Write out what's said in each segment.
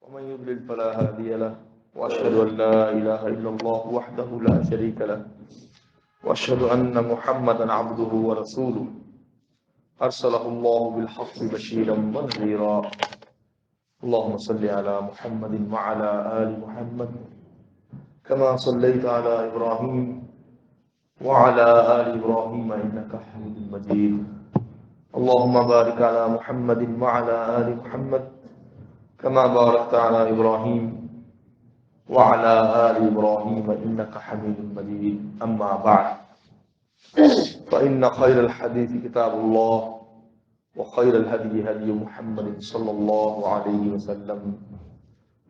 ومن يضلل فلا هادي له وأشهد أن لا إله إلا الله وحده لا شريك له وأشهد أن محمدا عبده ورسوله أرسله الله بالحق بشيرا ونذيرا. اللهم صل على محمد وعلى آل محمد كما صليت على إبراهيم وعلى آل إبراهيم إنك حميد مجيد. اللهم بارك على محمد وعلى آل محمد كما باركت على إبراهيم وعلى آل إبراهيم إنك حميد مجيد. أما بعد، فإن خير الحديث كتاب الله وخير الهدي هدي محمد صلى الله عليه وسلم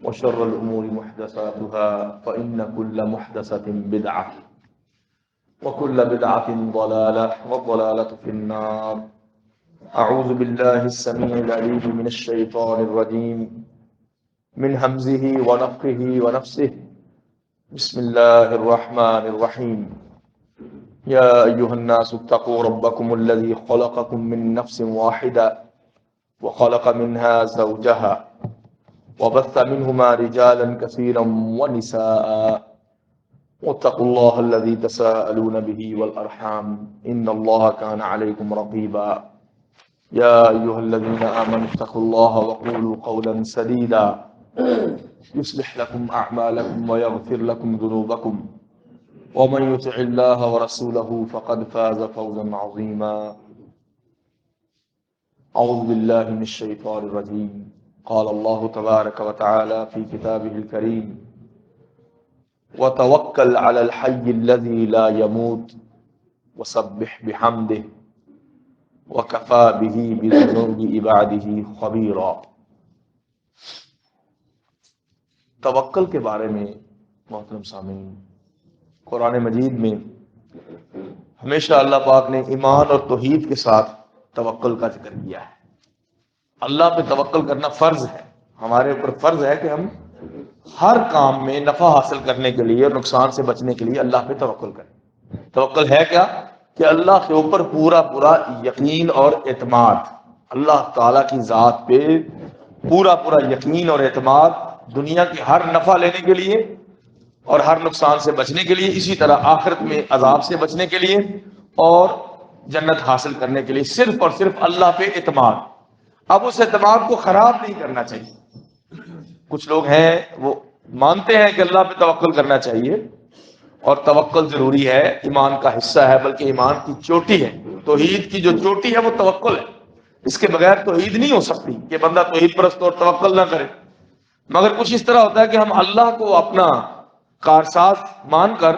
وشر الأمور محدثاتها فإن كل محدثة بدعة وكل بدعة ضلالة والضلالة في النار. أعوذ بالله السميع العليم من الشيطان الرجيم من همزه ونفخه ونفسه. بسم الله الرحمن الرحيم. يا أيها الناس اتقوا ربكم الذي خلقكم من نفس واحدة وخلق منها زوجها وبث منهما رجالا كثيرا ونساء واتقوا الله الذي تساءلون به والأرحام إن الله كان عليكم رقيبا. يا أيها الذين آمنوا اتقوا الله وقولوا قولا سديدا يصلح لكم أعمالكم ويغفر لكم ذنوبكم ومن يطع الله ورسوله فقد فاز فوزا عظيما. أعوذ بالله من الشيطان الرجيم. قال الله تبارك وتعالى في كتابه الكريم: وتوكل على الحي الذي لا يموت وسبح بحمده وَكَفَى بِهِ بِذُنُوبِ عِبَادِهِ خَبِيرًا. توکل کے بارے میں محترم سامعین، قرآن مجید میں ہمیشہ اللہ پاک نے ایمان اور توحید کے ساتھ توکل کا ذکر کیا ہے. اللہ پہ توکل کرنا فرض ہے. ہمارے اوپر فرض ہے کہ ہم ہر کام میں نفع حاصل کرنے کے لیے اور نقصان سے بچنے کے لیے اللہ پہ توکل کریں. توکل ہے کیا؟ کہ اللہ کے اوپر پورا یقین اور اعتماد، اللہ تعالیٰ کی ذات پہ پورا یقین اور اعتماد، دنیا کے ہر نفع لینے کے لیے اور ہر نقصان سے بچنے کے لیے، اسی طرح آخرت میں عذاب سے بچنے کے لیے اور جنت حاصل کرنے کے لیے صرف اور صرف اللہ پہ اعتماد. اب اس اعتماد کو خراب نہیں کرنا چاہیے. کچھ لوگ ہیں وہ مانتے ہیں کہ اللہ پہ توکل کرنا چاہیے اور توکل ضروری ہے، ایمان کا حصہ ہے، بلکہ ایمان کی چوٹی ہے. توحید کی جو چوٹی ہے وہ توکل ہے. اس کے بغیر توحید نہیں ہو سکتی کہ بندہ توحید پرست اور توکل نہ کرے. مگر کچھ اس طرح ہوتا ہے کہ ہم اللہ کو اپنا کارساز مان کر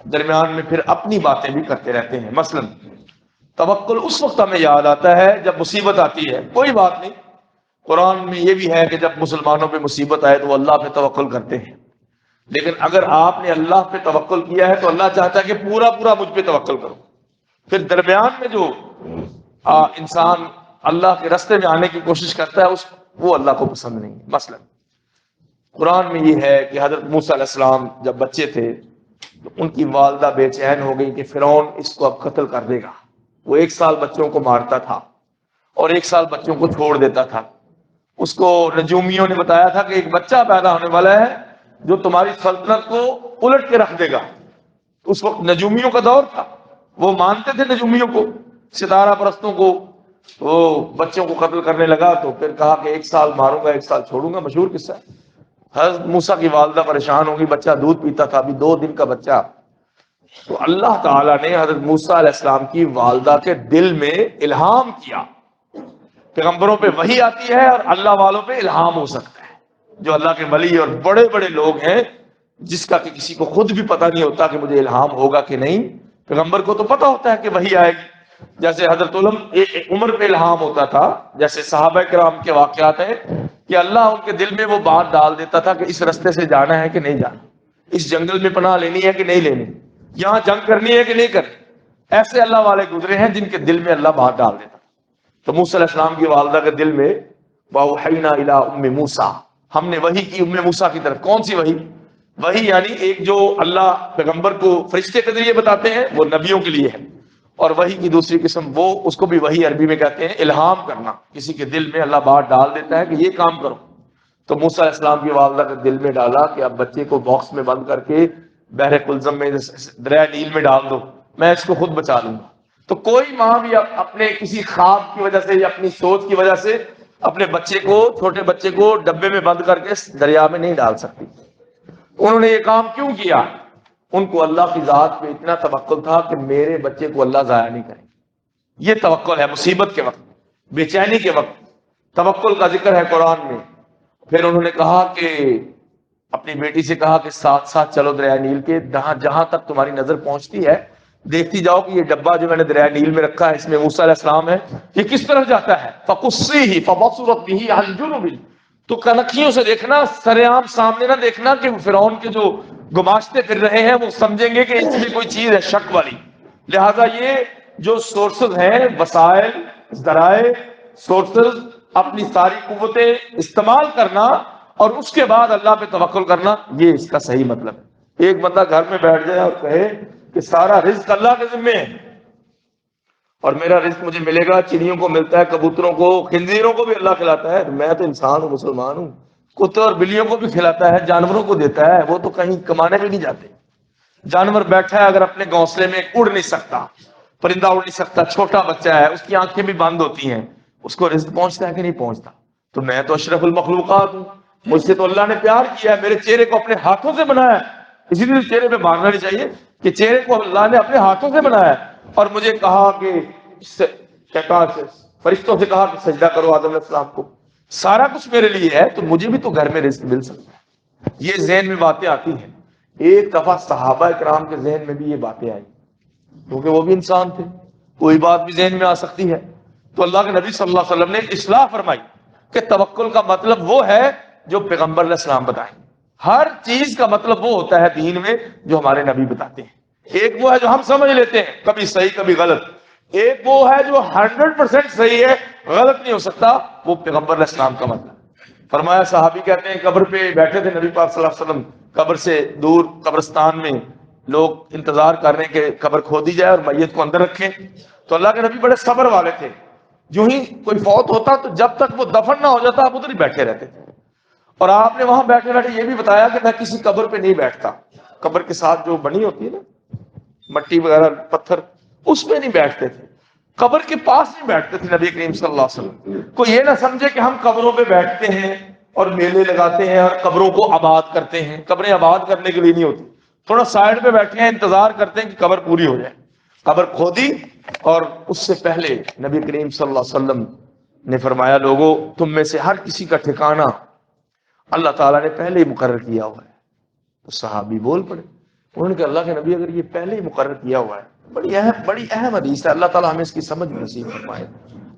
درمیان میں پھر اپنی باتیں بھی کرتے رہتے ہیں. مثلا توکل اس وقت ہمیں یاد آتا ہے جب مصیبت آتی ہے. کوئی بات نہیں، قرآن میں یہ بھی ہے کہ جب مسلمانوں پہ مصیبت آئے تو وہ اللہ پہ توکل کرتے ہیں. لیکن اگر آپ نے اللہ پہ توکل کیا ہے تو اللہ چاہتا ہے کہ پورا مجھ پہ توکل کرو. پھر درمیان میں جو انسان اللہ کے راستے میں آنے کی کوشش کرتا ہے وہ اللہ کو پسند نہیں. مثلا قرآن میں یہ ہے کہ حضرت موسیٰ علیہ السلام جب بچے تھے تو ان کی والدہ بے چین ہو گئی کہ فرعون اس کو اب قتل کر دے گا. وہ 1 سال بچوں کو مارتا تھا اور 1 سال بچوں کو چھوڑ دیتا تھا. اس کو نجومیوں نے بتایا تھا کہ ایک بچہ پیدا ہونے والا ہے جو تمہاری سلطنت کو الٹ کے رکھ دے گا. اس وقت نجومیوں کا دور تھا، وہ مانتے تھے نجومیوں کو، ستارہ پرستوں کو. وہ بچوں کو قتل کرنے لگا تو پھر کہا کہ 1 سال ماروں گا 1 سال چھوڑوں گا. مشہور قصہ ہے. حضرت موسیٰ کی والدہ پریشان ہوگی، بچہ دودھ پیتا تھا، ابھی 2 دن کا بچہ. تو اللہ تعالیٰ نے حضرت موسیٰ علیہ السلام کی والدہ کے دل میں الہام کیا. پیغمبروں پہ وحی آتی ہے اور اللہ والوں پہ الہام ہو سکتا ہے. جو اللہ کے ولی اور بڑے لوگ ہیں جس کا کہ کسی کو خود بھی پتہ نہیں ہوتا کہ مجھے الہام ہوگا کہ نہیں، پیغمبر کو تو پتہ ہوتا ہے کہ وحی آئے گی. جیسے حضرت عمر پہ الہام ہوتا تھا، جیسے صحابہ کرام کے واقعات ہیں کہ اللہ ان کے دل میں وہ بات ڈال دیتا تھا کہ اس رستے سے جانا ہے کہ نہیں جانا، اس جنگل میں پناہ لینی ہے کہ نہیں لینی، یہاں جنگ کرنی ہے کہ نہیں کرنی. ایسے اللہ والے گزرے ہیں جن کے دل میں اللہ بات ڈال دیتا. تو موسیٰ علیہ السلام کی والدہ کے دل میں وَأَوْحَيْنَا إِلَىٰ أُمِّ مُوسَىٰ، ہم نے وحی کی ام موسیٰ کی طرف. کون سی وحی؟ وحی یعنی ایک جو اللہ پیغمبر کو فرشتے کے ذریعے بتاتے ہیں وہ نبیوں کے لیے ہے، اور وحی کی دوسری قسم وہ اس کو بھی وحی عربی میں کہتے ہیں الہام کرنا. کسی کے دل میں اللہ بات ڈال دیتا ہے کہ یہ کام کرو. تو موسیٰ علیہ السلام کی والدہ کے دل میں ڈالا کہ اب بچے کو باکس میں بند کر کے بحر کلزم میں دریا نیل میں ڈال دو، میں اس کو خود بچا لوں گا۔ تو کوئی ماں بھی اپنے کسی خواب کی وجہ سے یا اپنی سوچ کی وجہ سے اپنے بچے کو، چھوٹے بچے کو ڈبے میں بند کر کے دریا میں نہیں ڈال سکتی۔ انہوں نے یہ کام کیوں کیا؟ ان کو اللہ کی ذات پہ اتنا توکل تھا کہ میرے بچے کو اللہ ضائع نہیں کرے۔ یہ توکل ہے مصیبت کے وقت، بے چینی کے وقت، توکل کا ذکر ہے قرآن میں۔ پھر انہوں نے کہا کہ اپنی بیٹی سے کہا کہ ساتھ ساتھ چلو دریا نیل کے، جہاں تک تمہاری نظر پہنچتی ہے دیکھتی جاؤ کہ یہ ڈبہ جو میں نے دریا نیل میں رکھا ہے اس میں موسیٰ علیہ السلام ہے، یہ کس طرف جاتا ہے؟ فَقُصِّهِ فَبَصُرَتْ بِهِ عَنْ جُنُبٍ، تو کنکھیوں سے دیکھنا، سر عام سامنے نہ دیکھنا کہ فرعون کے جو گماشتے پھر رہے ہیں وہ سمجھیں گے کہ اس میں کوئی چیز ہے شک والی۔ لہذا یہ جو سورسز ہیں، وسائل، ذرائع، سورسز، اپنی ساری قوتیں استعمال کرنا اور اس کے بعد اللہ پہ توکل کرنا، یہ اس کا صحیح مطلب ہے۔ ایک بندہ گھر میں بیٹھ جائے اور کہے کہ سارا رزق اللہ کے ذمے ہے اور میرا رزق مجھے ملے گا، چڑیوں کو ملتا ہے، کبوتروں کو، خنزیروں کو بھی اللہ کھلاتا ہے، میں تو انسان ہوں، مسلمان ہوں، کتے اور بلیوں کو بھی کھلاتا ہے، جانوروں کو دیتا ہے، وہ تو کہیں کمانے بھی نہیں جاتے۔ جانور بیٹھا ہے اگر اپنے گھونسلے میں، اڑ نہیں سکتا، پرندہ اڑ نہیں سکتا، چھوٹا بچہ ہے، اس کی آنکھیں بھی بند ہوتی ہیں، اس کو رزق پہنچتا ہے کہ نہیں پہنچتا؟ تو میں تو اشرف المخلوقات ہوں، مجھ سے تو اللہ نے پیار کیا ہے، میرے چہرے کو اپنے ہاتھوں سے بنایا ہے، اسی لیے چہرے پہ مارنا نہیں چاہیے کہ چہرے کو اللہ نے اپنے ہاتھوں سے بنایا ہے، اور مجھے کہا کہ شیطان سے، فرشتوں سے کہا کہ سجدہ کرو آدم علیہ السلام کو، سارا کچھ میرے لیے ہے، تو مجھے بھی تو گھر میں رزق مل سکتا ہے۔ یہ ذہن میں باتیں آتی ہیں۔ ایک دفعہ صحابہ کرام کے ذہن میں بھی یہ باتیں آئی، کیونکہ وہ بھی انسان تھے، کوئی بات بھی ذہن میں آ سکتی ہے۔ تو اللہ کے نبی صلی اللہ علیہ وسلم نے اصلاح فرمائی کہ توکل کا مطلب وہ ہے جو پیغمبر علیہ السلام بتائیں۔ ہر چیز کا مطلب وہ ہوتا ہے دین میں جو ہمارے نبی بتاتے ہیں۔ ایک وہ ہے جو ہم سمجھ لیتے ہیں، کبھی صحیح کبھی غلط، ایک وہ ہے جو 100% صحیح ہے، غلط نہیں ہو سکتا، وہ پیغمبر علیہ السلام کا مطلب۔ فرمایا، صحابی کہتے ہیں قبر پہ بیٹھے تھے نبی پاک صلی اللہ علیہ وسلم، قبر سے دور قبرستان میں لوگ انتظار کر رہے ہیں کہ قبر کھودی جائے اور میت کو اندر رکھیں، تو اللہ کے نبی بڑے صبر والے تھے، جو ہی کوئی فوت ہوتا تو جب تک وہ دفن نہ ہو جاتا آپ ادھر ہی بیٹھے رہتے تھے۔ اور آپ نے وہاں بیٹھے بیٹھے یہ بھی بتایا کہ میں کسی قبر پہ نہیں بیٹھتا، قبر کے ساتھ جو بنی ہوتی ہے نا مٹی وغیرہ پتھر، اس پہ نہیں بیٹھتے تھے، قبر کے پاس نہیں بیٹھتے تھے نبی کریم صلی اللہ علیہ وسلم۔ کوئی یہ نہ سمجھے کہ ہم قبروں پہ بیٹھتے ہیں اور میلے لگاتے ہیں اور قبروں کو آباد کرتے ہیں، قبریں آباد کرنے کے لیے نہیں ہوتی، تھوڑا سائڈ پہ بیٹھے ہیں، انتظار کرتے ہیں کہ قبر پوری ہو جائے۔ قبر کھودی اور اس سے پہلے نبی کریم صلی اللہ علیہ وسلم نے فرمایا، لوگوں تم میں سے ہر کسی کا ٹھکانہ اللہ تعالیٰ نے پہلے ہی مقرر کیا ہوا ہے۔ تو صحابی بول پڑے، انہوں نے کہا اللہ کے نبی اگر یہ پہلے ہی مقرر کیا ہوا ہے، بڑی اہم حدیث ہے، اللہ تعالیٰ ہمیں اس کی سمجھ نصیب فرمائے،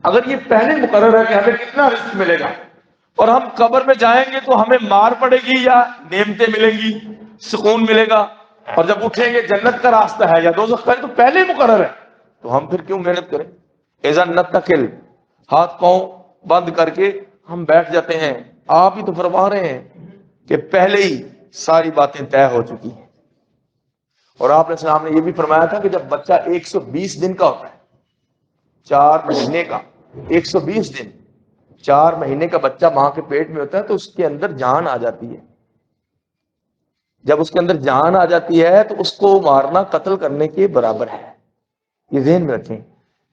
اگر یہ پہلے مقرر ہے کہ ہمیں کتنا رزق ملے گا اور ہم قبر میں جائیں گے تو ہمیں مار پڑے گی یا نعمتیں ملیں گی، سکون ملے گا، اور جب اٹھیں گے جنت کا راستہ ہے یا دوزخ کا ہے، تو پہلے ہی مقرر ہے، تو ہم پھر کیوں محنت کریں؟ اذا نتقل، ہاتھ پاؤں بند کر کے ہم بیٹھ جاتے ہیں۔ آپ ہی تو فرما رہے ہیں کہ پہلے ہی ساری باتیں طے ہو چکی ہیں، اور آپ نے السلام نے یہ بھی فرمایا تھا کہ جب بچہ 120 دن کا ہوتا ہے، 4 مہینے کا، 120 دن، 4 مہینے کا بچہ ماں کے پیٹ میں ہوتا ہے تو اس کے اندر جان آ جاتی ہے۔ جب اس کے اندر جان آ جاتی ہے تو اس کو مارنا قتل کرنے کے برابر ہے۔ یہ ذہن میں رکھیں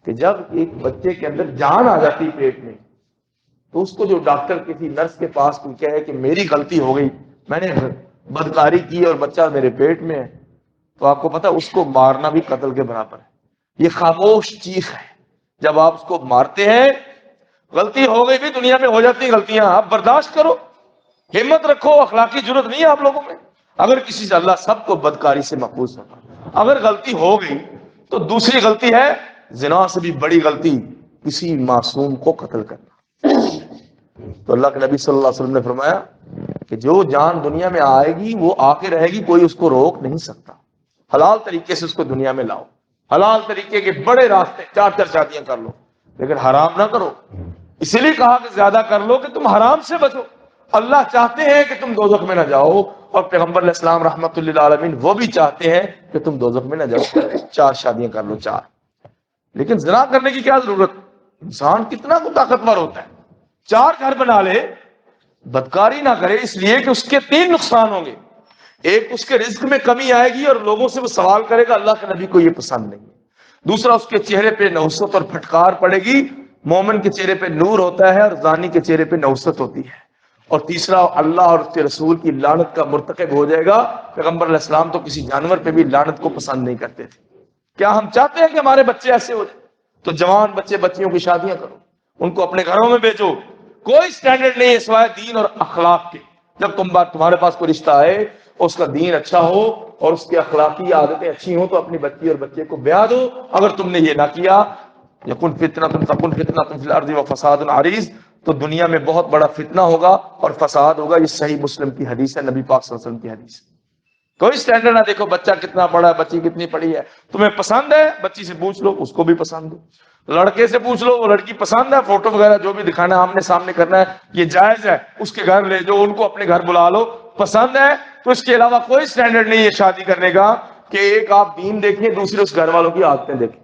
کہ جب ایک بچے کے اندر جان آ جاتی ہے پیٹ میں، تو اس کو جو ڈاکٹر کسی نرس کے پاس کوئی کہے کہ میری غلطی ہو گئی، میں نے بدکاری کی اور بچہ میرے پیٹ میں ہے، تو آپ کو پتا اس کو مارنا بھی قتل کے برابر ہے۔ یہ خاموش چیخ ہے، جب آپ اس کو مارتے ہیں، غلطی ہو گئی بھی، دنیا میں ہو جاتی ہیں غلطیاں، آپ برداشت کرو، ہمت رکھو، اخلاقی جرت نہیں ہے آپ لوگوں میں۔ اگر کسی سے، اللہ سب کو بدکاری سے محفوظ رکھا، اگر غلطی ہو گئی تو دوسری غلطی ہے زنا سے بھی بڑی غلطی، کسی معصوم کو قتل کرنا۔ تو اللہ کے نبی صلی اللہ علیہ وسلم نے فرمایا کہ جو جان دنیا میں آئے گی وہ آ کے رہے گی، کوئی اس کو روک نہیں سکتا۔ حلال طریقے سے اس کو دنیا میں لاؤ، حلال طریقے کے بڑے راستے، 4 شادیاں کر لو، لیکن حرام نہ کرو۔ اسی لیے کہا کہ زیادہ کر لو کہ تم حرام سے بچو۔ اللہ چاہتے ہیں کہ تم دوزخ میں نہ جاؤ، اور پیغمبر علیہ السلام رحمۃ اللہ عالمین وہ بھی چاہتے ہیں کہ تم دوزخ میں نہ جاؤ۔ 4 شادیاں کر لو، 4۔ لیکن زنا کرنے کی کیا ضرورت؟ انسان کتنا طاقتور ہوتا ہے، 4 گھر بنا لے، بدکاری نہ کرے، اس لیے کہ اس کے 3 نقصان ہوں گے. ایک، اس کے رزق میں کمی آئے گی اور لوگوں سے وہ سوال کرے گا، اللہ کے نبی کو یہ پسند نہیں ہے. دوسرا، اس کے چہرے پہ نحوست اور پھٹکار پڑے گی. مومن کے چہرے پہ نور ہوتا ہے اور زانی کے چہرے پہ نحوست ہوتی ہے. اور تیسرا، اللہ اور اس کے رسول کی لعنت کا مرتکب ہو جائے گا. پیغمبر علیہ السلام تو کسی جانور پہ بھی لعنت کو پسند نہیں کرتے تھے. کیا ہم چاہتے ہیں کہ ہمارے بچے ایسے ہو جائیں؟ تو جوان بچے بچیوں کی شادیاں کرو، ان کو اپنے گھروں میں بھیجو. کوئی سٹینڈرڈ نہیں ہے سوائے دین اور اخلاق کے. جب تمہارے پاس کوئی رشتہ آئے اور اس کا دین اچھا ہو اور اس کی اخلاقی عادتیں اچھی ہوں تو اپنی بچی اور بچے کو بیاہ دو. اگر تم نے یہ نہ کیا، یکن فتنۃ تکن فتنۃ فی الارض وفساد عریض، تو دنیا میں بہت بڑا فتنہ ہوگا اور فساد ہوگا. یہ صحیح مسلم کی حدیث ہے، نبی پاک صلی اللہ علیہ وسلم کی حدیث ہے. کوئی سٹینڈرڈ نہ دیکھو بچہ کتنا پڑھا ہے، بچی کتنی پڑھی ہے. تمہیں پسند ہے، بچی سے پوچھ لو، اس کو بھی پسند ہے. لڑکے سے پوچھ لو، وہ لڑکی پسند ہے، فوٹو وغیرہ جو بھی دکھانا ہے آمنے سامنے کرنا ہے یہ جائز ہے، اس کے گھر لے جاؤ، ان کو اپنے گھر بلا لو. پسند ہے تو اس کے علاوہ کوئی سٹینڈرڈ نہیں ہے شادی کرنے کا کہ ایک آپ دین دیکھیں، دوسری اس گھر والوں کی عادتیں دیکھیں.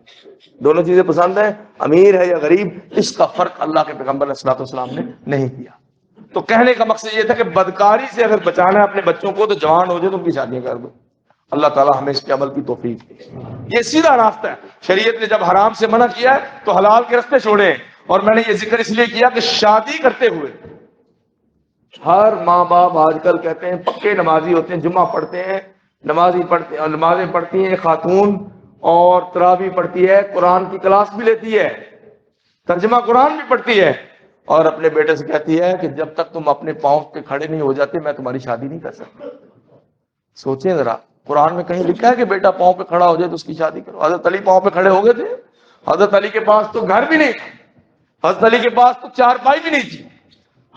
دونوں چیزیں پسند ہیں، امیر ہے یا غریب، اس کا فرق اللہ کے پیغمبر علیہ الصلوۃ والسلام نے نہیں کیا. تو کہنے کا مقصد یہ تھا کہ بدکاری سے اگر بچانا ہے اپنے بچوں کو تو جوان ہو جائے تو ان کی شادیاں کر دو. اللہ تعالیٰ ہمیں اس کے عمل کی توفیق دے. یہ سیدھا راستہ ہے. شریعت نے جب حرام سے منع کیا ہے تو حلال کے راستے چھوڑے. اور میں نے یہ ذکر اس لیے کیا کہ شادی کرتے ہوئے ہر ماں باپ آج کل کہتے ہیں پکے نمازی ہوتے ہیں، جمعہ پڑھتے ہیں، نمازیں پڑھتی ہیں خاتون، اور تراویح پڑھتی ہے، قرآن کی کلاس بھی لیتی ہے، ترجمہ قرآن بھی پڑھتی ہے، اور اپنے بیٹے سے کہتی ہے کہ جب تک تم اپنے پاؤں پہ کھڑے نہیں ہو جاتے میں تمہاری شادی نہیں کر سکتی. سوچیں ذرا، قرآن میں کہیں لکھا ہے کہ بیٹا پاؤں پہ کھڑا ہو جائے تو اس کی شادی کرو؟ حضرت علی پاؤں پہ کھڑے ہو گئے تھے. حضرت علی کے پاس تو گھر بھی نہیں تھا، حضرت علی کے پاس تو چارپائی بھی نہیں تھی.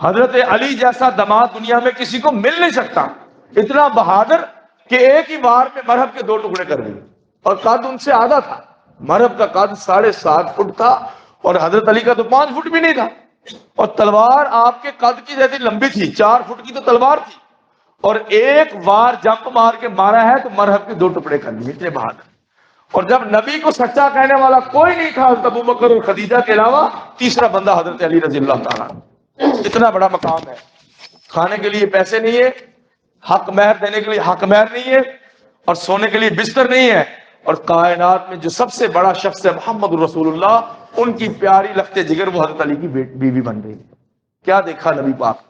حضرت علی جیسا داماد دنیا میں کسی کو مل نہیں سکتا. اتنا بہادر کہ ایک ہی بار میں مرہب کے 2 ٹکڑے کر دیے، اور قد ان سے آدھا تھا. مرہب کا قد 7.5 فٹ تھا اور حضرت علی کا تو 5 فٹ بھی نہیں تھا. اور تلوار آپ کے قد کی جیسی لمبی تھی، 4 فٹ کی تو تلوار تھی، اور ایک بار جمپ مار کے مارا ہے تو مرہب کے 2 ٹکڑے کر دیے. اتنے بہادر. اور جب نبی کو سچا کہنے والا کوئی نہیں تھا حضرت ابوبکر اور خدیجہ کے علاوہ، تیسرا بندہ حضرت علی رضی اللہ تعالیٰ. اتنا بڑا مقام ہے. کھانے کے لیے پیسے نہیں ہے، حق مہر دینے کے لیے حق مہر نہیں ہے، اور سونے کے لیے بستر نہیں ہے، اور کائنات میں جو سب سے بڑا شخص ہے محمد رسول اللہ، ان کی پیاری لخت جگر وہ حضرت علی کی بیوی بن گئی. کیا دیکھا نبی پاک نے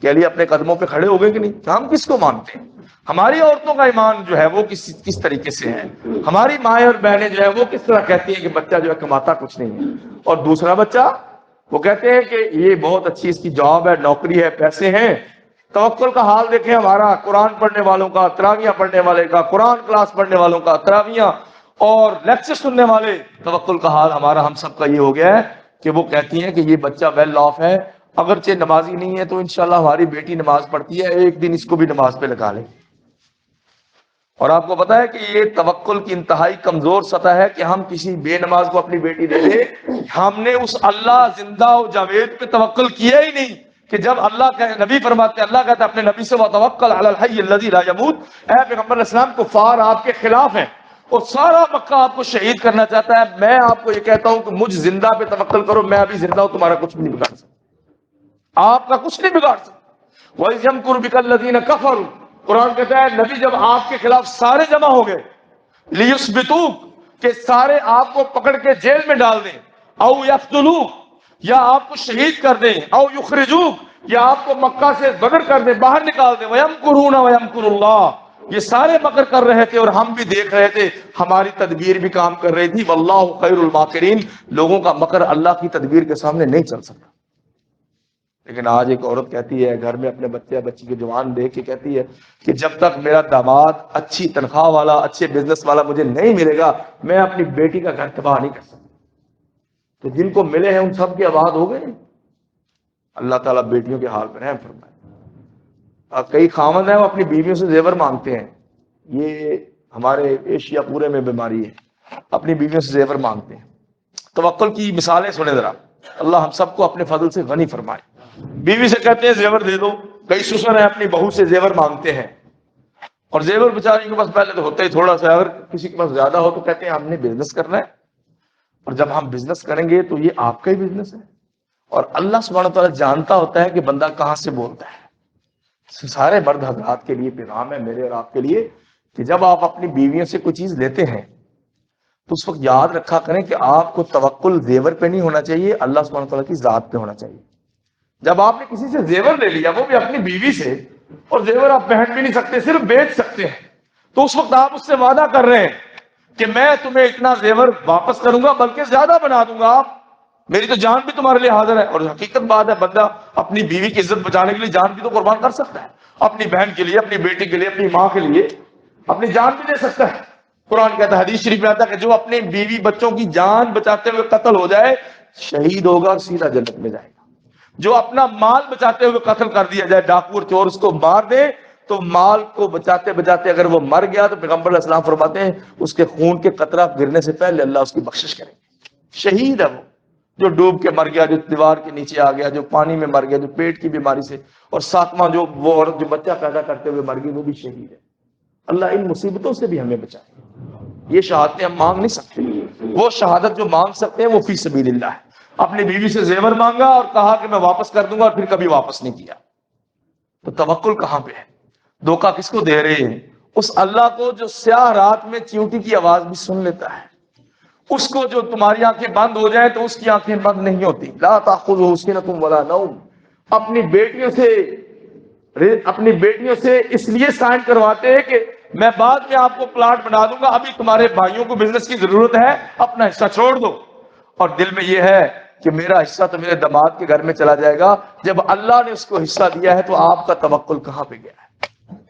کہ علی اپنے قدموں پہ کھڑے ہو گئے کہ نہیں؟ ہم کس کو مانتے ہیں؟ ہماری عورتوں کا ایمان جو ہے وہ کس طریقے سے ہے؟ ہماری مائیں اور بہنیں جو ہے وہ کس طرح کہتی ہیں کہ بچہ جو ہے کماتا کچھ نہیں ہے، اور دوسرا بچہ وہ کہتے ہیں کہ یہ بہت اچھی اس کی جاب ہے، نوکری ہے، پیسے ہیں. توکل کا حال دیکھیں ہمارا، قرآن پڑھنے والوں کا، تراویح پڑھنے والے کا، قرآن کلاس پڑھنے والوں کا، تراویح اور لیکچر سننے والے. توکل کا حال ہمارا ہم سب کا یہ ہو گیا ہے کہ وہ کہتی ہیں کہ یہ بچہ ویل آف ہے، اگرچہ نمازی نہیں ہے تو انشاءاللہ ہماری بیٹی نماز پڑھتی ہے، ایک دن اس کو بھی نماز پہ لگا لیں. اور آپ کو پتا ہے کہ یہ توکل کی انتہائی کمزور سطح ہے کہ ہم کسی بے نماز کو اپنی بیٹی دے دیں. ہم نے اس اللہ زندہ و جاوید پہ توکل کیا ہی نہیں کہ جب اللہ کا نبی فرماتے، اللہ کہتا ہے اپنے نبی سے وتوکل علی الحی الذی لا یموت. اے پیغمبر علیہ السلام، کفار آپ کے خلاف ہیں اور سارا مکہ آپ کو شہید کرنا چاہتا ہے. میں آپ کو یہ کہتا ہوں کہ مجھ زندہ پہ توکل کرو، میں ابھی زندہ ہوں، تمہارا کچھ بھی نہیں بگاڑ سکتا، آپ کا کچھ نہیں بگاڑ سکتا. وَإِذْ يَمْكُرُ بِكَ الَّذِينَ كَفَرُوا، قرآن کہتا ہے نبی جب آپ کے خلاف سارے جمع ہو گئے، لِيُثْبِتُوكَ، کہ سارے آپ کو پکڑ کے جیل میں ڈال دیں، او یقتلوک، یا آپ کو شہید کر دیں، او یخرجوک، یا آپ کو مکہ سے بدر کر دیں، باہر نکال دیں، وَيَمْكُرُونَ وَيَمْكُرُ اللَّهُ، یہ سارے مکر کر رہے تھے اور ہم بھی دیکھ رہے تھے، ہماری تدبیر بھی کام کر رہی تھی. واللہ خیر الماکرین، لوگوں کا مکر اللہ کی تدبیر کے سامنے نہیں چل سکتا. لیکن آج ایک عورت کہتی ہے گھر میں اپنے بچے یا بچی کے جوان دیکھ کے کہتی ہے کہ جب تک میرا داماد اچھی تنخواہ والا، اچھے بزنس والا مجھے نہیں ملے گا میں اپنی بیٹی کا گھر تباہ نہیں کر سکتا. تو جن کو ملے ہیں ان سب کے آباد ہو گئے. اللہ تعالیٰ بیٹیوں کے حال پر رحم فرمائے. کئی خاوند ہیں وہ اپنی بیویوں سے زیور مانگتے ہیں، یہ ہمارے ایشیا پورے میں بیماری ہے، اپنی بیویوں سے زیور مانگتے ہیں. توکل کی مثالیں سنیں ذرا، اللہ ہم سب کو اپنے فضل سے غنی فرمائے. بیوی سے کہتے ہیں زیور دے دو. کئی سسر ہیں اپنی بہو سے زیور مانگتے ہیں، اور زیور بیچاری کے پاس پہلے تو ہوتا ہی تھوڑا سا، اگر کسی کے پاس زیادہ ہو تو کہتے ہیں ہم نے بزنس کرنا ہے، اور جب ہم بزنس کریں گے تو یہ آپ کا ہی بزنس ہے، اور اللہ سبحانہ تعالیٰ جانتا ہوتا ہے کہ بندہ کہاں سے بولتا ہے۔ سارے مرد حضرات کے لیے پیغام ہے، میرے اور آپ کے لیے، کہ جب آپ اپنی بیویوں سے کوئی چیز لیتے ہیں تو اس وقت یاد رکھا کریں کہ آپ کو توکل زیور پہ نہیں ہونا چاہیے، اللہ سبحانہ تعالیٰ کی ذات پہ ہونا چاہیے۔ جب آپ نے کسی سے زیور لے لیا، وہ بھی اپنی بیوی سے، اور زیور آپ پہن بھی نہیں سکتے، صرف بیچ سکتے ہیں، تو اس وقت آپ اس سے وعدہ کر رہے ہیں کہ میں تمہیں اتنا زیور واپس کروں گا، بلکہ زیادہ بنا دوں گا، آپ میری تو جان بھی تمہارے لیے حاضر ہے۔ اور حقیقت بات ہے، بندہ اپنی بیوی کی عزت بچانے کے لیے جان بھی تو قربان کر سکتا ہے، اپنی بہن کے لیے، اپنی بیٹی کے لیے، اپنی ماں کے لیے اپنی جان بھی دے سکتا ہے۔ قرآن کہتا ہے، حدیث شریف میں آتا ہے کہ جو اپنے بیوی بچوں کی جان بچاتے ہوئے قتل ہو جائے، شہید ہوگا اور سیدھا جنت میں جائے گا۔ جو اپنا مال بچاتے ہوئے قتل کر دیا جائے، ڈاکو اور چور اس کو مار دے، تو مال کو بچاتے بچاتے اگر وہ مر گیا تو پیغمبر علیہ السلام فرماتے ہیں اس کے خون کے قطرہ گرنے سے پہلے اللہ اس کی بخشش کرے گا۔ شہید ہے وہ جو ڈوب کے مر گیا، جو دیوار کے نیچے آ گیا، جو پانی میں مر گیا، جو پیٹ کی بیماری سے، اور ساتواں جو وہ عورت جو بچہ پیدا کرتے ہوئے مر گئی، وہ بھی شہید ہے۔ اللہ ان مصیبتوں سے بھی ہمیں بچائے۔ یہ شہادتیں ہم مانگ نہیں سکتے، وہ شہادت جو مانگ سکتے ہیں وہ فی سبیل اللہ ہے۔ اپنی بیوی سے زیور مانگا اور کہا کہ میں واپس کر دوں گا، اور پھر کبھی واپس نہیں کیا، تو توکل کہاں پہ ہے؟ دھوکہ کس کو دے رہے ہیں؟ اس اللہ کو جو سیاہ رات میں چیونٹی کی آواز بھی سن لیتا ہے، اس کو جو تمہاری آنکھیں بند ہو جائیں تو اس کی آنکھیں بند نہیں ہوتی۔ لا تأخذہ سنۃ ولا نوم۔ اپنی بیٹیوں سے اس لیے سائن کرواتے ہیں کہ میں بعد میں آپ کو پلاٹ بنا دوں گا، ابھی تمہارے بھائیوں کو بزنس کی ضرورت ہے، اپنا حصہ چھوڑ دو، اور دل میں یہ ہے کہ میرا حصہ تو میرے داماد کے گھر میں چلا جائے گا۔ جب اللہ نے اس کو حصہ دیا ہے تو آپ کا توکل کہاں پہ گیا ہے؟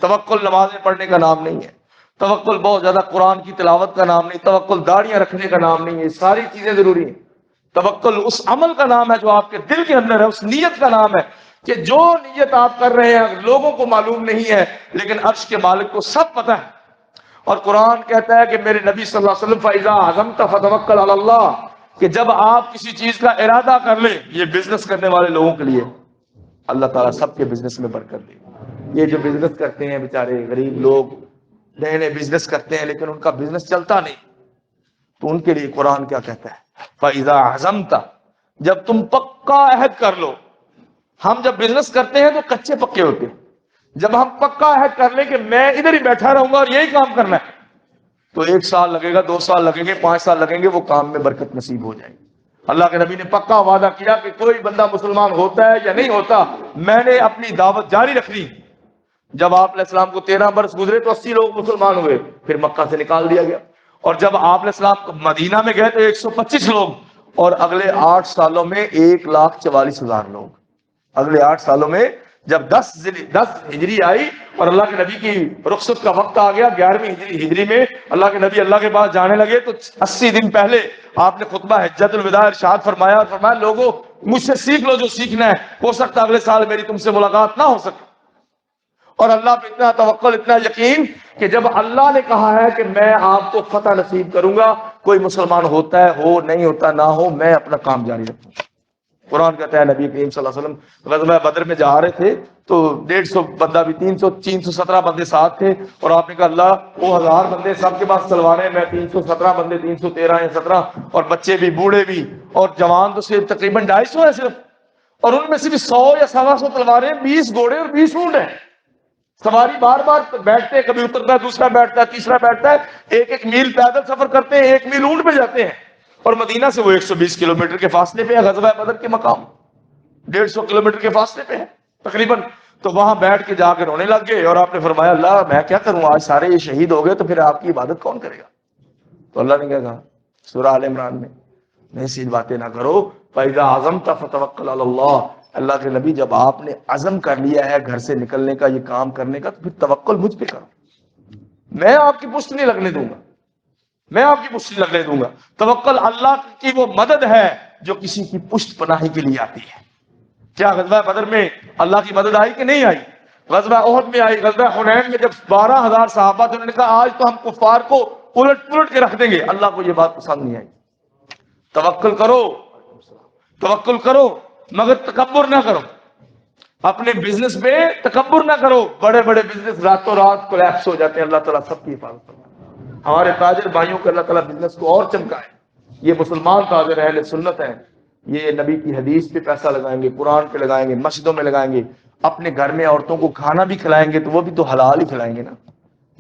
توکل نمازیں پڑھنے کا نام نہیں ہے، توکل بہت زیادہ قرآن کی تلاوت کا نام نہیں، توکل داڑیاں رکھنے کا نام نہیں ہے، ساری چیزیں ضروری ہیں۔ توکل اس عمل کا نام ہے جو آپ کے دل کے اندر ہے، اس نیت کا نام ہے کہ جو نیت آپ کر رہے ہیں لوگوں کو معلوم نہیں ہے لیکن عرش کے مالک کو سب پتہ ہے۔ اور قرآن کہتا ہے کہ میرے نبی صلی اللہ علیہ وسلم فَإِذَا عَزَمْتَ فَتَوَكَّلْ عَلَى اللَّهِ، کہ جب آپ کسی چیز کا ارادہ کر لیں، یہ بزنس کرنے والے لوگوں کے لیے اللہ تعالیٰ سب کے بزنس میں برکت دے۔ یہ جو بزنس کرتے ہیں بیچارے غریب لوگ، نئے نئے بزنس کرتے ہیں لیکن ان کا بزنس چلتا نہیں، تو ان کے لیے قرآن کیا کہتا ہے؟ فَإِذَا عَزَمْتَ، جب تم پکا عہد کر لو۔ ہم جب بزنس کرتے ہیں تو کچے پکے ہوتے ہیں، جب ہم پکا عہد کر لیں کہ میں ادھر ہی بیٹھا رہوں گا اور یہی کام کرنا ہے، تو 1 سال لگے گا، 2 سال لگیں گے، 5 سال لگیں گے، وہ کام میں برکت نصیب ہو جائے گی۔ اللہ کے نبی نے پکا وعدہ کیا کہ کوئی بندہ مسلمان ہوتا ہے یا نہیں ہوتا، میں نے اپنی دعوت جاری رکھنی۔ جب آپ علیہ السلام کو 13 برس گزرے تو 80 لوگ مسلمان ہوئے، پھر مکہ سے نکال دیا گیا، اور جب آپ علیہ السلام مدینہ میں گئے تو 125 لوگ، اور اگلے 8 سالوں میں 1,44,000 لوگ۔ اگلے 8 سالوں میں جب 10 ہجری آئی اور اللہ کے نبی کی رخصت کا وقت آ گیا، 11ویں ہجری میں اللہ کے نبی اللہ کے پاس جانے لگے، تو 80 دن پہلے آپ نے خطبہ حجت الوداع ارشاد فرمایا، اور فرمایا لوگوں مجھ سے سیکھ لو جو سیکھنا ہے، ہو سکتا اگلے سال میری تم سے ملاقات نہ ہو سکے۔ اور اللہ پہ اتنا توکل، اتنا یقین کہ جب اللہ نے کہا ہے کہ میں آپ کو فتح نصیب کروں گا، کوئی مسلمان ہوتا ہے ہو، نہیں ہوتا نہ ہو، میں اپنا کام جاری رکھوں گا۔ قرآن کہتا ہے نبی کریم صلی اللہ علیہ وسلم غزوہ بدر میں جا رہے تھے تو 150 بندہ بھی 317 بندے ساتھ تھے، اور آپ نے کہا اللہ وہ 1000 بندے سب کے پاس تلواریں، میں 317 بندے، 313 یا 17، اور بچے بھی بوڑھے بھی اور جوان تو صرف تقریباً 250 ہے صرف، اور ان میں صرف 100 یا 125 تلواریں، 20 گھوڑے اور 20 اونٹ ہیں۔ سواری بار بار بیٹھتے ہیں، کبھی اترتا ہے، دوسرا بیٹھتا ہے، تیسرا بیٹھتا ہے، 1 میل پیدل سفر کرتے ہیں، 1 میل اونٹ پہ جاتے ہیں، اور مدینہ سے وہ 120 کلومیٹر کے فاصلے پہ ہے، غزوہ بدر کے مقام 150 کلومیٹر کے فاصلے پہ ہے تقریباً۔ تو وہاں بیٹھ کے جا کے رونے لگ گئے، اور آپ نے فرمایا اللہ میں کیا کروں، آج سارے یہ شہید ہو گئے تو پھر آپ کی عبادت کون کرے گا؟ تو اللہ نے کیا کہا سورہ آل عمران میں، ایسی باتیں نہ کرو، فَإِذَا عَزَمْتَ فَتَوَكَّلْ عَلَى اللَّهِ۔ اللہ کے نبی جب آپ نے عزم کر لیا ہے گھر سے نکلنے کا، یہ کام کرنے کا، تو پھر توکل مجھ پہ کرو، میں آپ کی پشت نہیں لگنے دوں گا، میں آپ کی پشت نہیں لگنے دوں گا۔ توکل اللہ کی وہ مدد ہے جو کسی کی پشت پناہی کے لیے آتی ہے۔ کیا غزوہ بدر میں اللہ کی مدد آئی کہ نہیں آئی؟ غزوہ احد میں آئی، غزوہ حنین میں جب 12,000 صحابہ تھے، انہوں نے کہا آج تو ہم کفار کو الٹ پلٹ کے رکھ دیں گے، اللہ کو یہ بات پسند نہیں آئی۔ توکل کرو، توکل کرو، مگر تکبر نہ کرو، اپنے بزنس پہ تکبر نہ کرو۔ بڑے بڑے بزنس راتوں رات کولیپس ہو جاتے ہیں، اللہ تعالیٰ سب کی حفاظت کرے۔ ہمارے تاجر بھائیوں کو اللہ تعالیٰ بزنس کو اور چمکائے، یہ مسلمان تاجر اہل سنت ہیں، یہ نبی کی حدیث پہ پیسہ لگائیں گے، قرآن پہ لگائیں گے، مسجدوں میں لگائیں گے، اپنے گھر میں عورتوں کو کھانا بھی کھلائیں گے تو وہ بھی تو حلال ہی کھلائیں گے نا۔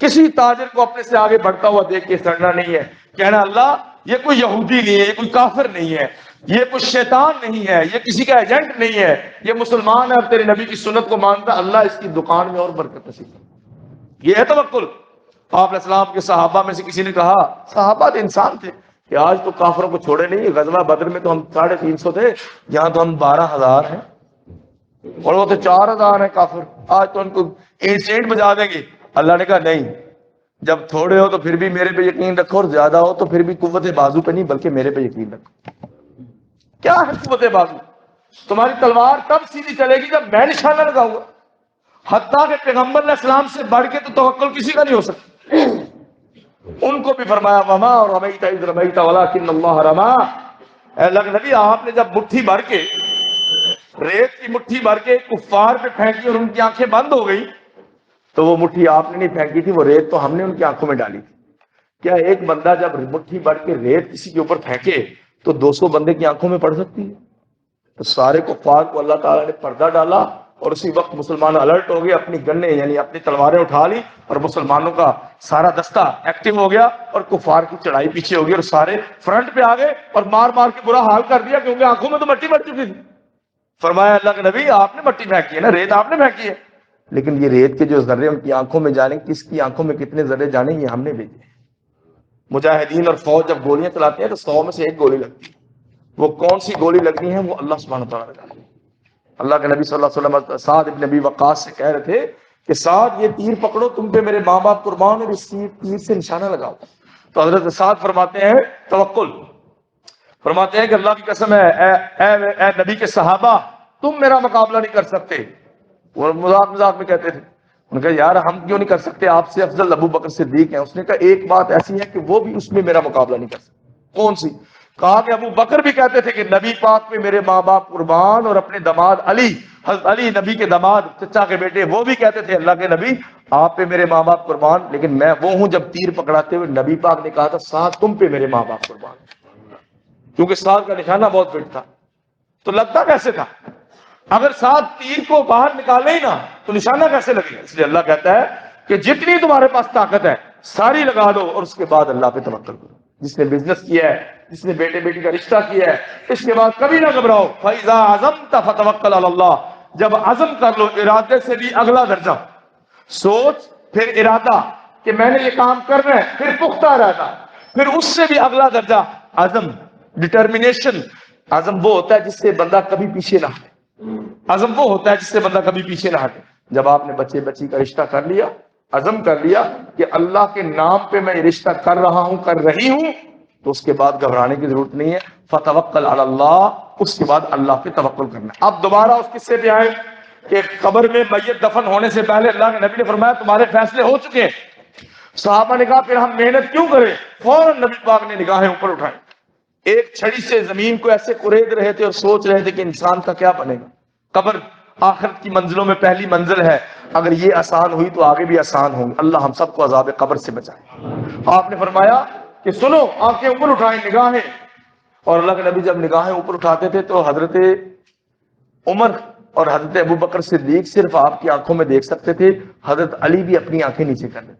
کسی تاجر کو اپنے سے آگے بڑھتا ہوا دیکھ کے سڑنا نہیں ہے، کہنا اللہ یہ کوئی یہودی نہیں ہے، یہ کوئی کافر نہیں ہے، یہ کوئی شیطان نہیں ہے، یہ کسی کا ایجنٹ نہیں ہے، یہ مسلمان ہے اور تیرے نبی کی سنت کو مانتا، اللہ اس کی دکان میں اور برکت نصیب کرے۔ یہ ہے توکل۔ آپ علیہ السلام کے صحابہ میں سے کسی نے کہا، صحابہ تو انسان تھے، کہ آج تو کافروں کو چھوڑے نہیں، غزوہ بدر میں تو ہم 350 تھے، یہاں تو ہم 12,000 ہیں، اور وہ تو 4,000 ہیں کافر، آج تو ان کو اینٹ بجا دیں گے۔ اللہ نے کہا نہیں، جب تھوڑے ہو تو پھر بھی میرے پہ یقین رکھو، اور زیادہ ہو تو پھر بھی قوت بازو پہ نہیں بلکہ میرے پہ یقین رکھو۔ کیا ہے قوت بازو؟ تمہاری تلوار تب سیدھی چلے گی جب میں نشانہ لگاؤں گا۔ حتیٰ کہ پیغمبر علیہ السلام سے بڑھ کے تو توکل کسی کا نہیں ہو سکتا۔ ان کو بھی فرمایا وما رمیت اذ رمیت ولکن اللہ رما۔ اے اللہ کے نبی، آپ نے جب مٹھی بھر کے ریت کی مٹھی بھر کے کفار پہ پھینکی اور ان کی آنکھیں بند ہو گئی، تو وہ مٹھی آپ نے نہیں پھینکی تھی، وہ ریت تو ہم نے ان کی آنکھوں میں ڈالی تھی۔ کیا ایک بندہ جب مٹھی بھر کے ریت کسی کے اوپر پھینکے تو 200 بندے کی آنکھوں میں پڑ سکتی ہے؟ تو سارے کفار کو اللہ تعالیٰ نے پردہ ڈالا، اور اسی وقت مسلمان الرٹ ہو گئے، اپنی گنیں یعنی اپنی تلواریں اٹھا لی، اور مسلمانوں کا سارا دستہ ایکٹیو ہو گیا، اور کفار کی چڑھائی پیچھے ہو گئی، اور سارے فرنٹ پہ آ گئے اور مار مار کے برا حال کر دیا، کیونکہ آنکھوں میں تو مٹی بڑھ چکی تھی۔ فرمایا اللہ کے نبی، آپ نے مٹی پھینکی ہے نا، ریت آپ نے پھینکی ہے، لیکن یہ ریت کے جو ذرے ان کی آنکھوں میں جانے، کس کی آنکھوں میں کتنے ذرے جانے، یہ ہم نے بھیجے ہیں۔ مجاہدین اور فوج جب گولیاں چلاتے ہیں تو 100 میں سے 1 گولی لگتی ہے، وہ کون سی گولی لگنی ہے وہ اللہ سبحانہ وتعالیٰ نے جانا۔ اللہ کے نبی صلی اللہ علیہ وسلم سعد ابن ابی وقاص سے کہہ رہے تھے کہ سعد یہ تیر پکڑو، تم پہ میرے ماں باپ قربان، اور اس تیر سے نشانہ لگاؤ۔ تو حضرت سعد فرماتے ہیں توکل، فرماتے ہیں کہ اللہ کی قسم ہے اے نبی کے صحابہ، تم میرا مقابلہ نہیں کر سکتے۔ وہ مذاق مذاق میں کہتے تھے، انہوں نے کہا یار ہم کیوں نہیں کر سکتے، آپ سے افضل ابو بکر صدیق ہیں۔ اس نے کہا ایک بات ایسی ہے کہ وہ بھی اس میں میرا مقابلہ نہیں کر سکتے۔ کون سی؟ کہا کہ ابو بکر بھی کہتے تھے کہ نبی پاک پہ میرے ماں باپ قربان، اور اپنے داماد علی، حضرت علی نبی کے داماد چچا کے بیٹے، وہ بھی کہتے تھے اللہ کے نبی آپ پہ میرے ماں باپ قربان، لیکن میں وہ ہوں جب تیر پکڑاتے ہوئے نبی پاک نے کہا تھا سعد تم پہ میرے ماں باپ قربان، کیونکہ سعد کا نشانہ بہت فٹ تھا۔ تو لگتا کیسے تھا؟ اگر سعد تیر کو باہر نکالے ہی نا تو نشانہ کیسے لگے گا؟ اس لیے اللہ کہتا ہے کہ جتنی تمہارے پاس طاقت ہے ساری لگا دو، اور اس کے بعد اللہ پہ توکل کرو۔ جس نے بزنس کیا ہے، جس نے بیٹے بیٹی کا رشتہ کیا ہے، اس کے بعد کبھی نہ گھبراؤ۔ فَإِذَا عَزَمْتَ فَتَوَكَّلْ عَلَى اللَّهِ، جب عزم کر لو، ارادے سے بھی اگلا درجہ، سوچ پھر ارادہ کہ میں نے یہ کام کرنا ہے، پھر پختہ ارادہ، پھر اس سے بھی اگلا درجہ عزم، ڈٹرمینیشن۔ عزم وہ ہوتا ہے جس سے بندہ کبھی پیچھے نہ ہٹے، عزم وہ ہوتا ہے جس سے بندہ کبھی پیچھے نہ ہٹے۔ جب آپ نے بچے بچی کا رشتہ کر لیا، عزم کر لیا کہ اللہ کے نام پہ میں یہ رشتہ کر رہا ہوں، کر رہی ہوں، تو اس کے بعد گھبرانے کی ضرورت نہیں ہے۔ فتوکل علی اللہ، اس کے بعد اللہ پہ توکل کرنا ہے۔ اب دوبارہ اس قصے پہ آئے کہ قبر میں میت دفن ہونے سے پہلے اللہ کے نبی نے فرمایا تمہارے فیصلے ہو چکے ہیں۔ صحابہ نے کہا پھر ہم محنت کیوں کریں؟ فوراً نبی پاک نے نگاہیں اوپر اٹھائیں، ایک چھڑی سے زمین کو ایسے کرید رہے تھے اور سوچ رہے تھے کہ انسان کا کیا بنے گا۔ قبر آخرت کی منزلوں میں پہلی منزل ہے، اگر یہ آسان ہوئی تو آگے بھی آسان ہوں۔ اللہ ہم سب کو عذاب قبر سے بچائے۔ آپ نے فرمایا کہ سنو، آنکھیں اوپر اٹھائیں، نگاہیں، اور اللہ کے نبی جب نگاہیں اوپر اٹھاتے تھے تو حضرت عمر اور حضرت ابو بکر صدیق صرف آپ کی آنکھوں میں دیکھ سکتے تھے، حضرت علی بھی اپنی آنکھیں نیچے کر لیتے۔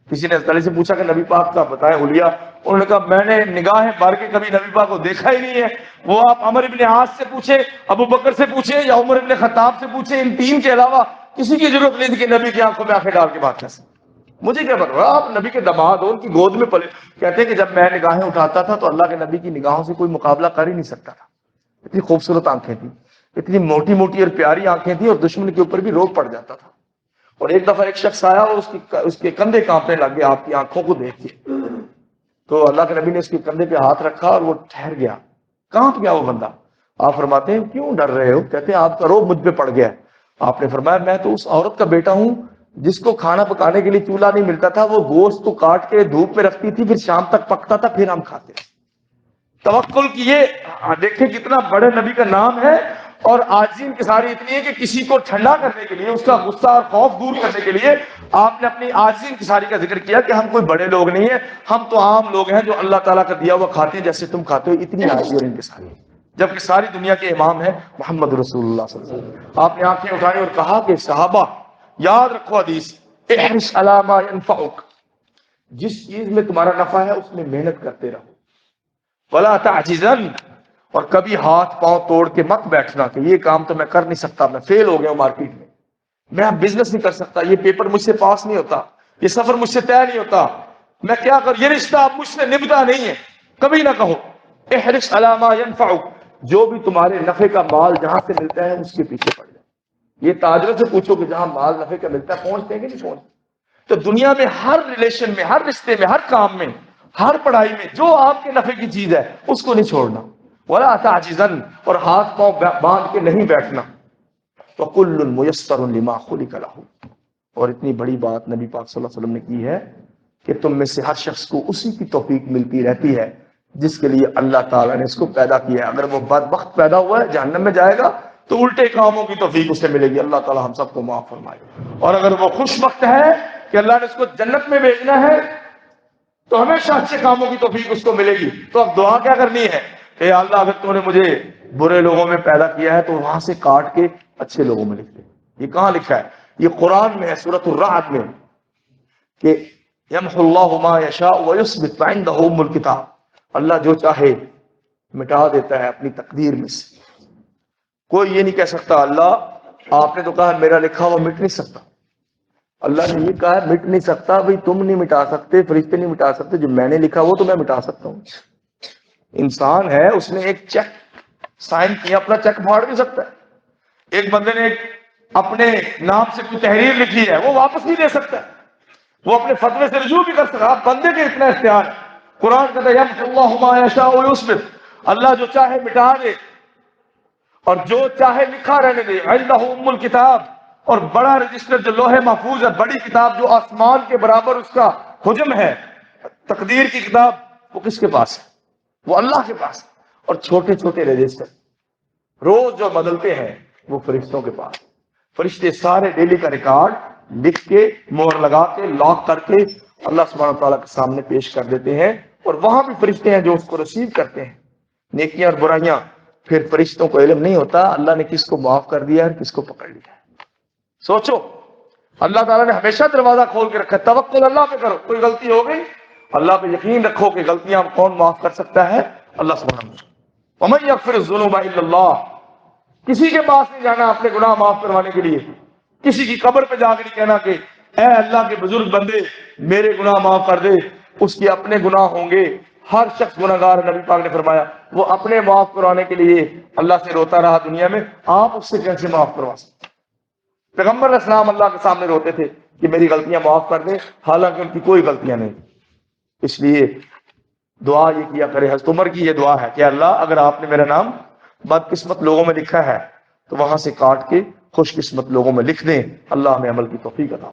کسی نے حضرت علی سے پوچھا کہ نبی پاک کا بتائیں حلیہ، انہوں نے کہا میں نے نگاہیں بھر کے کبھی نبی پاک کو دیکھا ہی نہیں ہے۔ وہ آپ عمر ابن عاص سے پوچھے، ابو بکر سے پوچھے یا عمر ابن خطاب سے پوچھے، ان تین کے علاوہ کسی کی ضرورت نہیں تھی کہ نبی کی آنکھوں میں آنکھیں ڈال کے بات کر سکیں۔ مجھے کیا پتا، آپ نبی کے داماد ہو، ان کی گود میں پلے۔ کہتے ہیں کہ جب میں نگاہیں اٹھاتا تھا تو اللہ کے نبی کی نگاہوں سے کوئی مقابلہ کر ہی نہیں سکتا تھا، اتنی خوبصورت آنکھیں تھیں، اتنی موٹی موٹی اور پیاری آنکھیں تھیں، اور دشمن کے اوپر بھی روک پڑ جاتا تھا۔ اور ایک دفعہ ایک شخص آیا اور اس کے کندھے کانپنے لگ گئے آپ کی آنکھوں کو دیکھ کے، تو اللہ کے نبی نے اس کے کندھے پہ ہاتھ رکھا اور وہ ٹھہر گیا، کانپ گیا وہ بندہ۔ آپ فرماتے ہیں کیوں ڈر رہے ہو؟ کہتے ہیں آپ کا روب مجھ پہ پڑ گیا ہے۔ آپ نے فرمایا میں تو اس عورت کا بیٹا ہوں جس کو کھانا پکانے کے لیے چولہا نہیں ملتا تھا، وہ گوشت کو کاٹ کے دھوپ میں رکھتی تھی، پھر شام تک پکتا تھا، پھر ہم کھاتے۔ توکل کیے، دیکھیں کتنا بڑے نبی کا نام ہے، اور عاجزی انکساری اتنی ہے کہ کسی کو ٹھنڈا کرنے کے لیے، اس کا غصہ اور خوف دور کرنے کے لیے آپ نے اپنی عاجزی انکساری کا ذکر کیا کہ ہم کوئی بڑے لوگ نہیں ہیں، ہم تو عام لوگ ہیں جو اللہ تعالیٰ کا دیا ہوا کھاتے ہیں جیسے تم کھاتے ہو، اتنی عاجزی اور انکساری۔ جبکہ ساری دنیا کے امام ہیں محمد رسول اللہ صلی اللہ علیہ وسلم۔ آپ نے آنکھیں اٹھائی اور کہا کہ صحابہ یاد رکھو حدیث، احرص علی ما ينفعک، جس چیز میں تمہارا نفع ہے اس میں محنت کرتے رہو، ولا تعجزن، اور کبھی ہاتھ پاؤں توڑ کے مت بیٹھنا کہ یہ کام تو میں کر نہیں سکتا، میں فیل ہو گیا ہوں مارکیٹ میں اب بزنس نہیں کر سکتا، یہ پیپر مجھ سے پاس نہیں ہوتا، یہ سفر مجھ سے طے نہیں ہوتا، میں کیا کروں، یہ رشتہ اب مجھ سے نبھتا نہیں ہے، کبھی نہ کہو احرص علی ما ينفعک، جو بھی تمہارے نفع کا مال جہاں سے ملتا ہے اس کے پیچھے پڑ جائے۔ یہ تاجروں سے پوچھو کہ جہاں مال نفع کا ملتا ہے پہنچتے ہیں کہ نہیں پہنچتے؟ تو دنیا میں ہر ریلیشن میں، ہر رشتے میں، ہر کام میں، ہر پڑھائی میں جو آپ کے نفع کی چیز ہے اس کو نہیں چھوڑنا، ولا تعجزن، اور ہاتھ پاؤں باندھ کے نہیں بیٹھنا، وَكُلٌّ مُيَسَّرٌ لِمَا خُلِقَ لَهُ، اور اتنی بڑی بات نبی پاک صلی اللہ علیہ وسلم نے کی ہے کہ تم میں سے ہر شخص کو اسی کی توفیق ملتی رہتی ہے جس کے لیے اللہ تعالیٰ نے اس کو پیدا کیا ہے۔ اگر وہ بدبخت پیدا ہوا ہے جہنم میں جائے گا تو الٹے کاموں کی توفیق اسے ملے گی، اللہ تعالیٰ ہم سب کو معاف فرمائے۔ اور اگر وہ خوش بخت ہے کہ اللہ نے اس کو جنت میں بھیجنا ہے تو ہمیشہ اچھے کاموں کی توفیق اس کو ملے گی۔ تو اب دعا کیا کرنی ہے کہ اللہ اگر تو نے مجھے برے لوگوں میں پیدا کیا ہے تو وہاں سے کاٹ کے اچھے لوگوں میں لکھ دے۔ یہ کہاں لکھا ہے؟ یہ قرآن میں ہے، سورۃ الرعد میں، کہ یمحو اللہ ما یشاء ویثبت وعندہ ام الکتاب، اللہ جو چاہے مٹا دیتا ہے اپنی تقدیر میں سے۔ کوئی یہ نہیں کہہ سکتا اللہ آپ نے تو کہا میرا لکھا ہوا مٹ نہیں سکتا، اللہ نے یہ کہا ہے مٹ نہیں سکتا، بھئی تم نہیں مٹا سکتے، فرشتے نہیں مٹا سکتے، جو میں نے لکھا وہ تو میں مٹا سکتا ہوں۔ انسان ہے، اس نے ایک چیک سائن کیا، اپنا چیک پھاڑ نہیں سکتا ہے۔ ایک بندے نے اپنے نام سے کوئی تحریر لکھی ہے وہ واپس نہیں لے سکتا، وہ اپنے فتوے سے رجوع بھی کر سکتا، آپ بندے کے اتنا اختیار ہے۔ قرآن کہتا ہے یمحو اللہ ما یشاء ویثبت، اللہ جو چاہے مٹا دے اور جو چاہے لکھا رہنے دے، عندہ ام الکتاب، اور بڑا رجسٹر جو لوح محفوظ ہے، بڑی کتاب جو آسمان کے برابر اس کا حجم ہے، تقدیر کی کتاب، وہ کس کے پاس ہے؟ وہ اللہ کے پاس ہے۔ اور چھوٹے چھوٹے رجسٹر روز جو بدلتے ہیں وہ فرشتوں کے پاس، فرشتے سارے ڈیلی کا ریکارڈ لکھ کے مہر لگا کے لاک کر کے اللہ سبحانہ تعالیٰ کے سامنے پیش کر دیتے ہیں، اور وہاں بھی فرشتے ہیں جو اس کو ریسیو کرتے ہیں، نیکیاں اور برائیاں۔ پھر فرشتوں کو علم نہیں ہوتا اللہ نے کس کو معاف کر دیا اور کس کو پکڑ لیا۔ سوچو، اللہ تعالیٰ نے ہمیشہ دروازہ کھول کے رکھا ہے، توکل اللہ پہ کرو، کوئی غلطی ہو گئی اللہ پہ یقین رکھو کہ غلطیاں کون معاف کر سکتا ہے؟ اللہ سبحانہ۔ وَمَن يَغْفِرُ الذُّنُوبَ إِلَّا اللَّهُ، کسی کے پاس نہیں جانا اپنے گناہ معاف کروانے کے لیے، کسی کی قبر پہ جا کے نہیں کہنا کہ اے اللہ کے بزرگ بندے میرے گناہ معاف کر دے، اس کے اپنے گناہ ہوں گے، ہر شخص گناہگار ہے۔ نبی پاک نے فرمایا وہ اپنے معاف کروانے کے لیے اللہ سے روتا رہا دنیا میں، آپ اس سے کیسے معاف کروا سکتے؟ پیغمبر علیہ السلام اللہ کے سامنے روتے تھے کہ میری غلطیاں معاف کر دے، حالانکہ ان کی کوئی غلطیاں نہیں۔ اس لیے دعا یہ کیا کرے، حضرت عمر کی یہ دعا ہے کہ اللہ اگر آپ نے میرا نام بدقسمت لوگوں میں لکھا ہے تو وہاں سے کاٹ کے خوش قسمت لوگوں میں لکھ دیں، اللہ ہمیں عمل کی توفیق عطا